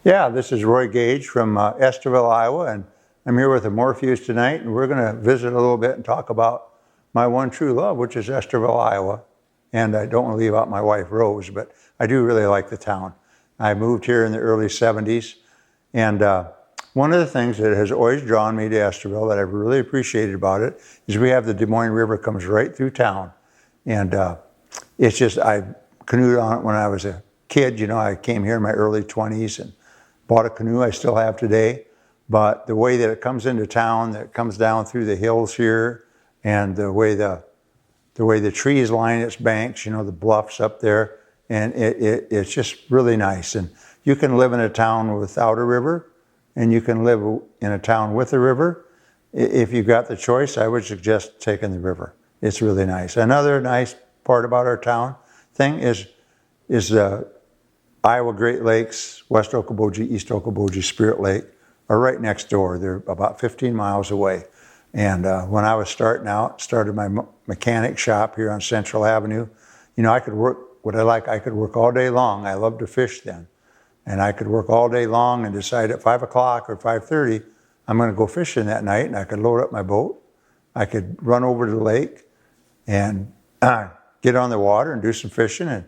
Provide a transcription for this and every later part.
Yeah, this is Roy Gage from Estherville, Iowa, and I'm here with the Morphews tonight, and we're going to visit a little bit and talk about my one true love, which is Estherville, Iowa. And I don't want to leave out my wife, Rose, but I do really like the town. I moved here in the early 70s, and one of the things that has always drawn me to Estherville that I've really appreciated about it is we have the Des Moines River comes right through town. And it's just, I canoed on it when I was a kid. You know, I came here in my early 20s and bought a canoe I still have today. But the way that it comes into town, that it comes down through the hills here, and the way the trees line its banks, you know, the bluffs up there, and it's just really nice. And you can live in a town without a river, and you can live in a town with a river. If you've got the choice, I would suggest taking the river. It's really nice. Another nice part about our town thing is the Iowa Great Lakes, West Okoboji, East Okoboji, Spirit Lake are right next door. They're about 15 miles away. And when I was started my mechanic shop here on Central Avenue, you know, I could work, I could work all day long. I loved to fish then. And I could work all day long and decide at 5 o'clock or 5:30, I'm going to go fishing that night, and I could load up my boat. I could run over to the lake and get on the water and do some fishing, and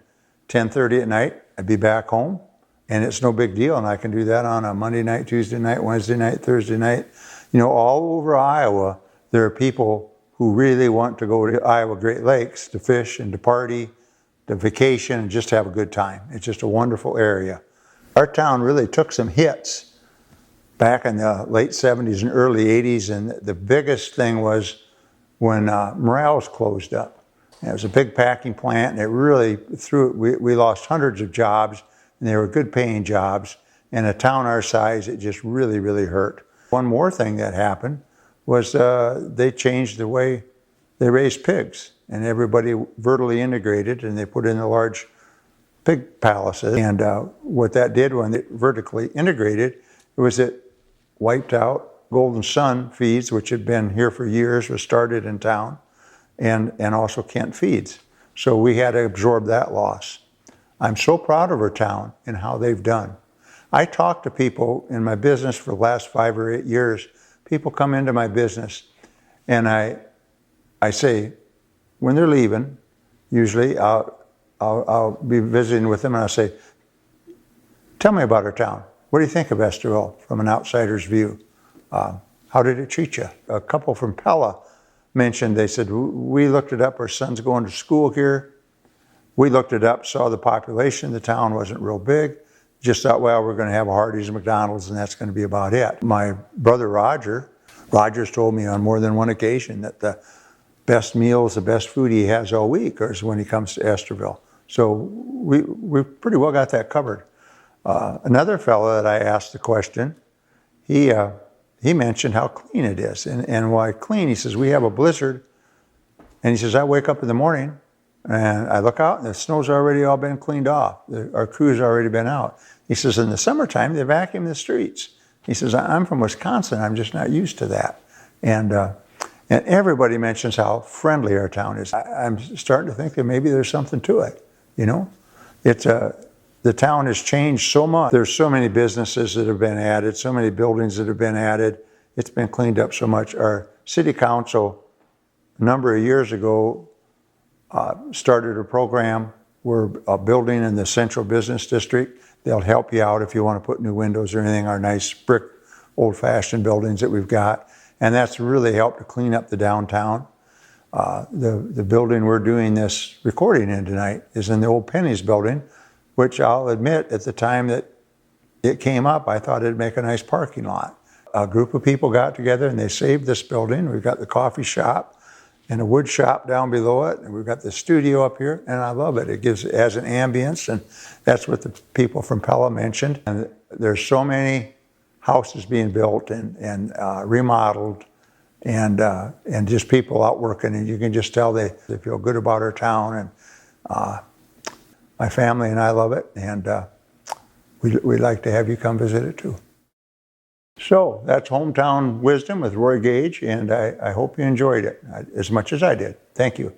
10:30 at night, I'd be back home, and it's no big deal. And I can do that on a Monday night, Tuesday night, Wednesday night, Thursday night. You know, all over Iowa, there are people who really want to go to Iowa Great Lakes to fish and to party, to vacation, and just have a good time. It's just a wonderful area. Our town really took some hits back in the late 70s and early 80s, and the biggest thing was when Morales closed up. It was a big packing plant, and it really we lost hundreds of jobs, and they were good paying jobs. In a town our size, it just really, really hurt. One more thing that happened was they changed the way they raised pigs, and everybody vertically integrated, and they put in the large pig palaces. And what that did when they vertically integrated was it wiped out Golden Sun Feeds, which had been here for years, was started in town. And also Kent Feeds. So we had to absorb that loss. I'm so proud of our town and how they've done. I talk to people in my business for the last 5 or 8 years. People come into my business, and I say, when they're leaving, usually I'll be visiting with them, and I'll say, tell me about our town. What do you think of Estherville from an outsider's view? How did it treat you? A couple from Pella mentioned, they said, we looked it up, our son's going to school here. We looked it up, saw the population, the town wasn't real big. Just thought, well, we're going to have a Hardee's and McDonald's, and that's going to be about it. My brother Roger's told me on more than one occasion that the best meals, the best food he has all week is when he comes to Estherville. So we pretty well got that covered. Another fellow that I asked the question, he mentioned how clean it is. And why clean? He says, we have a blizzard. And he says, I wake up in the morning and I look out and the snow's already all been cleaned off. Our crew's already been out. He says, in the summertime, they vacuum the streets. He says, I'm from Wisconsin. I'm just not used to that. And everybody mentions how friendly our town is. I'm starting to think that maybe there's something to it, you know? The town has changed so much. There's so many businesses that have been added, so many buildings that have been added. It's been cleaned up so much. Our city council, a number of years ago, started a program. We're building in the central business district. They'll help you out if you want to put new windows or anything, our nice brick, old-fashioned buildings that we've got. And that's really helped to clean up the downtown. The building we're doing this recording in tonight is in the old Penny's building, which I'll admit at the time that it came up, I thought it'd make a nice parking lot. A group of people got together and they saved this building. We've got the coffee shop and a wood shop down below it, and we've got the studio up here, and I love it. It has an ambience, and that's what the people from Pella mentioned. And there's so many houses being built and remodeled, and just people out working, and you can just tell they feel good about our town. And my family and I love it, and we'd like to have you come visit it too. So that's Hometown Wisdom with Roy Gage, and I hope you enjoyed it as much as I did. Thank you.